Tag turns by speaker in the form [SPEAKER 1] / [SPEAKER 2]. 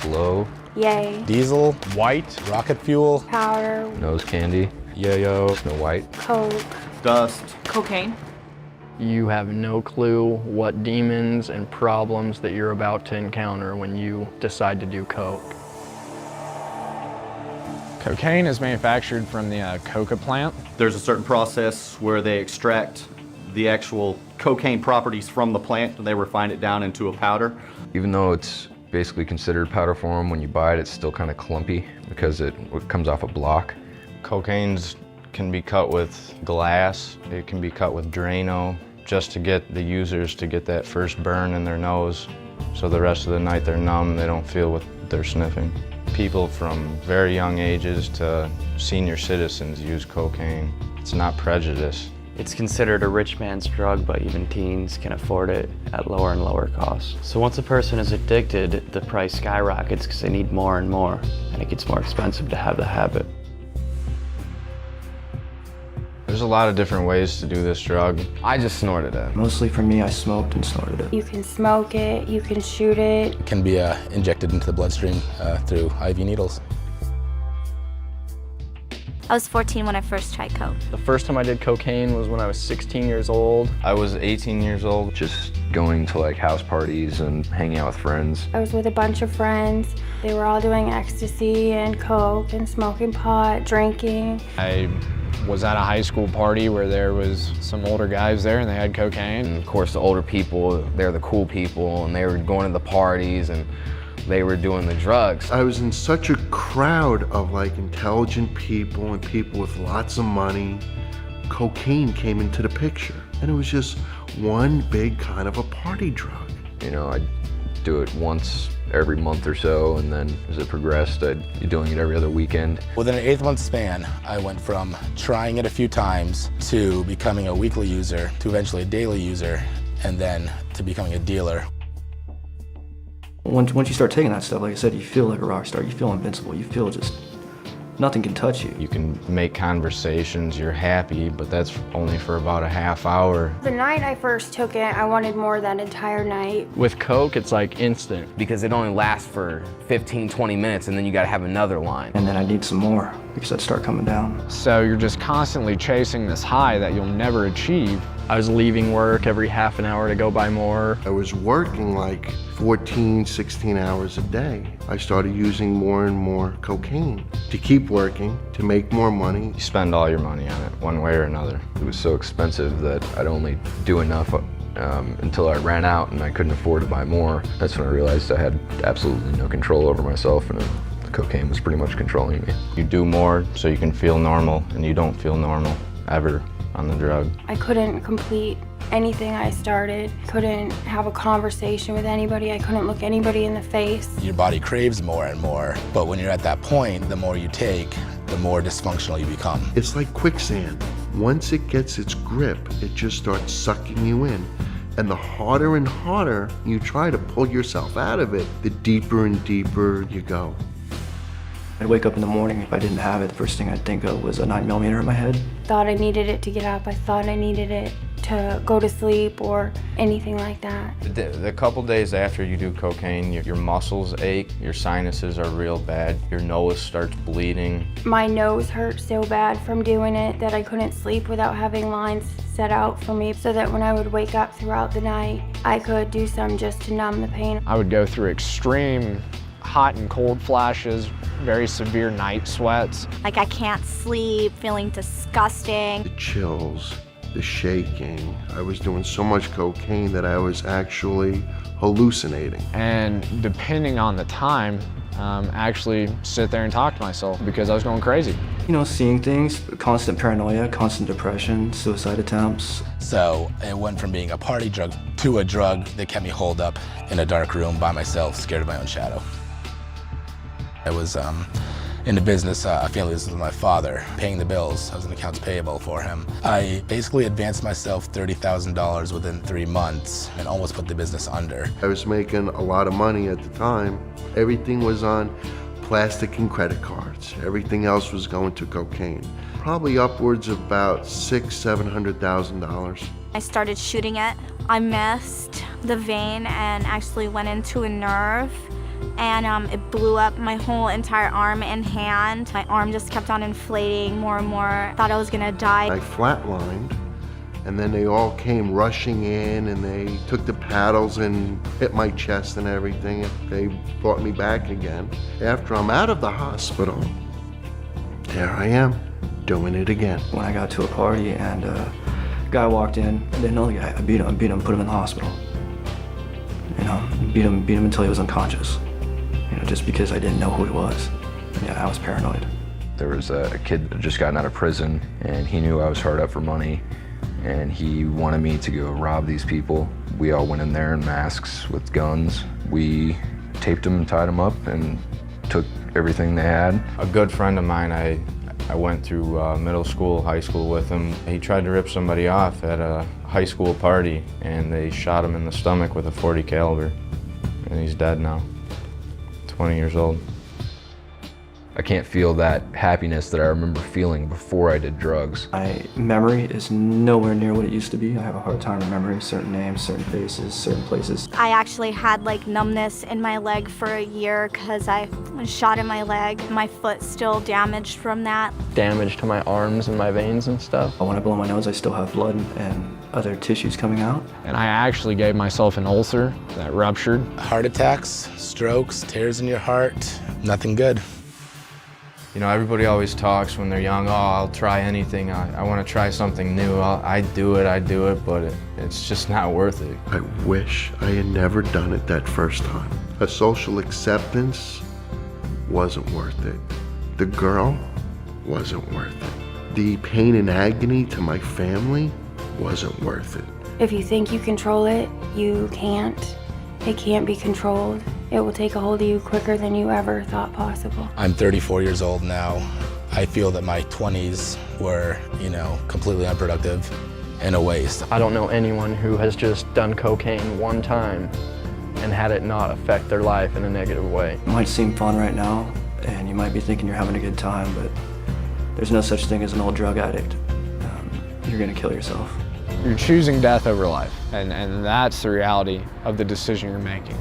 [SPEAKER 1] Glow.
[SPEAKER 2] Yay.
[SPEAKER 3] Diesel. White. Rocket fuel.
[SPEAKER 2] Powder.
[SPEAKER 1] Nose candy.
[SPEAKER 3] Yo-yo.
[SPEAKER 1] Snow White.
[SPEAKER 2] Coke.
[SPEAKER 4] Dust.
[SPEAKER 5] Cocaine.
[SPEAKER 6] You have no clue what demons and problems that you're about to encounter when you decide to do coke.
[SPEAKER 3] Cocaine is manufactured from the coca plant.
[SPEAKER 4] There's a certain process where they extract the actual cocaine properties from the plant and they refine it down into a powder.
[SPEAKER 1] Even though it's basically considered powder form, when you buy it, it's still kind of clumpy because it comes off a block.
[SPEAKER 7] Cocaines can be cut with glass, it can be cut with Drano, just to get the users to get that first burn in their nose, so the rest of the night they're numb, they don't feel what they're sniffing. People from very young ages to senior citizens use cocaine. It's not prejudice.
[SPEAKER 8] It's considered a rich man's drug, but even teens can afford it at lower and lower costs. So once a person is addicted, the price skyrockets because they need more and more, and it gets more expensive to have the habit.
[SPEAKER 7] There's a lot of different ways to do this drug. I just snorted it.
[SPEAKER 9] Mostly for me, I smoked and snorted it.
[SPEAKER 2] You can smoke it, you can shoot it.
[SPEAKER 3] It can be injected into the bloodstream through IV needles.
[SPEAKER 10] I was 14 when I first tried coke.
[SPEAKER 6] The first time I did cocaine was when I was 16 years old.
[SPEAKER 7] I was 18 years old.
[SPEAKER 1] Just going to like house parties and hanging out with friends.
[SPEAKER 2] I was with a bunch of friends. They were all doing ecstasy and coke and smoking pot, drinking.
[SPEAKER 3] I was at a high school party where there was some older guys there and they had cocaine.
[SPEAKER 11] And of course the older people, they're the cool people and they were going to the parties and they were doing the drugs.
[SPEAKER 12] I was in such a crowd of like intelligent people and people with lots of money. Cocaine came into the picture and it was just one big kind of a party drug.
[SPEAKER 1] You know, I'd do it once every month or so, and then as it progressed, I'd be doing it every other weekend.
[SPEAKER 3] Within an 8-month span, I went from trying it a few times to becoming a weekly user, to eventually a daily user, and then to becoming a dealer.
[SPEAKER 9] Once you start taking that stuff, like I said, you feel like a rock star. You feel invincible. You feel just nothing can touch you.
[SPEAKER 7] You can make conversations, you're happy, but that's only for about a half hour.
[SPEAKER 2] The night I first took it, I wanted more that entire night.
[SPEAKER 6] With coke, it's like instant.
[SPEAKER 11] Because it only lasts for 15, 20 minutes and then you gotta have another line.
[SPEAKER 9] And then I need some more because I'd start coming down.
[SPEAKER 3] So you're just constantly chasing this high that you'll never achieve.
[SPEAKER 6] I was leaving work every half an hour to go buy more.
[SPEAKER 12] I was working like 14, 16 hours a day. I started using more and more cocaine to keep working, to make more money.
[SPEAKER 7] You spend all your money on it, one way or another.
[SPEAKER 1] It was so expensive that I'd only do enough until I ran out and I couldn't afford to buy more. That's when I realized I had absolutely no control over myself, and the cocaine was pretty much controlling me.
[SPEAKER 7] You do more so you can feel normal, and you don't feel normal ever on the drug.
[SPEAKER 2] I couldn't complete anything I started. Couldn't have a conversation with anybody. I couldn't look anybody in the face.
[SPEAKER 3] Your body craves more and more, but when you're at that point, the more you take, the more dysfunctional you become.
[SPEAKER 12] It's like quicksand. Once it gets its grip, it just starts sucking you in. And the harder and harder you try to pull yourself out of it, the deeper and deeper you go.
[SPEAKER 9] I'd wake up in the morning, if I didn't have it, the first thing I'd think of was a 9mm in my head.
[SPEAKER 2] Thought I needed it to get up. I thought I needed it to go to sleep or anything like that.
[SPEAKER 7] The couple days after you do cocaine, your muscles ache, your sinuses are real bad, your nose starts bleeding.
[SPEAKER 2] My nose hurt so bad from doing it that I couldn't sleep without having lines set out for me, so that when I would wake up throughout the night, I could do some just to numb the pain.
[SPEAKER 3] I would go through extreme hot and cold flashes, very severe night sweats.
[SPEAKER 10] Like I can't sleep, feeling disgusting.
[SPEAKER 12] The chills, the shaking. I was doing so much cocaine that I was actually hallucinating.
[SPEAKER 3] And depending on the time, actually sit there and talk to myself because I was going crazy.
[SPEAKER 9] You know, seeing things, constant paranoia, constant depression, suicide attempts.
[SPEAKER 3] So it went from being a party drug to a drug that kept me holed up in a dark room by myself, scared of my own shadow. I was in the business, a family business with my father, paying the bills. I was an accounts payable for him. I basically advanced myself $30,000 within 3 months and almost put the business under.
[SPEAKER 12] I was making a lot of money at the time. Everything was on plastic and credit cards. Everything else was going to cocaine. Probably upwards of about $600,000-$700,000.
[SPEAKER 10] I started shooting it. I missed the vein and actually went into a nerve. and it blew up my whole entire arm and hand. My arm just kept on inflating more and more. Thought I was gonna die.
[SPEAKER 12] I flatlined, and then they all came rushing in, and they took the paddles and hit my chest and everything. They brought me back again. After I'm out of the hospital, there I am, doing it again.
[SPEAKER 9] When I got to a party and a guy walked in, I didn't know the guy. I beat him, put him in the hospital. You know, beat him until he was unconscious. You know, just because I didn't know who he was. Yeah, I was paranoid.
[SPEAKER 1] There was a kid that had just gotten out of prison, and he knew I was hard up for money, and he wanted me to go rob these people. We all went in there in masks with guns. We taped them and tied them up and took everything they had.
[SPEAKER 7] A good friend of mine, I went through middle school, high school with him. He tried to rip somebody off at a high school party, and they shot him in the stomach with a .40 caliber, and he's dead now, 20 years old.
[SPEAKER 1] I can't feel that happiness that I remember feeling before I did drugs.
[SPEAKER 9] My memory is nowhere near what it used to be. I have a hard time remembering certain names, certain faces, certain places.
[SPEAKER 10] I actually had like numbness in my leg for a year because I was shot in my leg. My foot's still damaged from that.
[SPEAKER 6] Damage to my arms and my veins and stuff.
[SPEAKER 9] When I blow my nose, I still have blood and other tissues coming out.
[SPEAKER 5] And I actually gave myself an ulcer that ruptured.
[SPEAKER 3] Heart attacks, strokes, tears in your heart, nothing good.
[SPEAKER 7] You know, everybody always talks when they're young, oh, I'll try anything, I want to try something new, I do it, but it's just not worth it.
[SPEAKER 12] I wish I had never done it that first time. A social acceptance wasn't worth it. The girl wasn't worth it. The pain and agony to my family wasn't worth it.
[SPEAKER 2] If you think you control it, you can't. It can't be controlled. It will take a hold of you quicker than you ever thought possible.
[SPEAKER 3] I'm 34 years old now. I feel that my 20s were, you know, completely unproductive and a waste.
[SPEAKER 6] I don't know anyone who has just done cocaine one time and had it not affect their life in a negative way.
[SPEAKER 9] It might seem fun right now, and you might be thinking you're having a good time, but there's no such thing as an old drug addict. You're gonna kill yourself.
[SPEAKER 5] You're choosing death over life, and that's the reality of the decision you're making.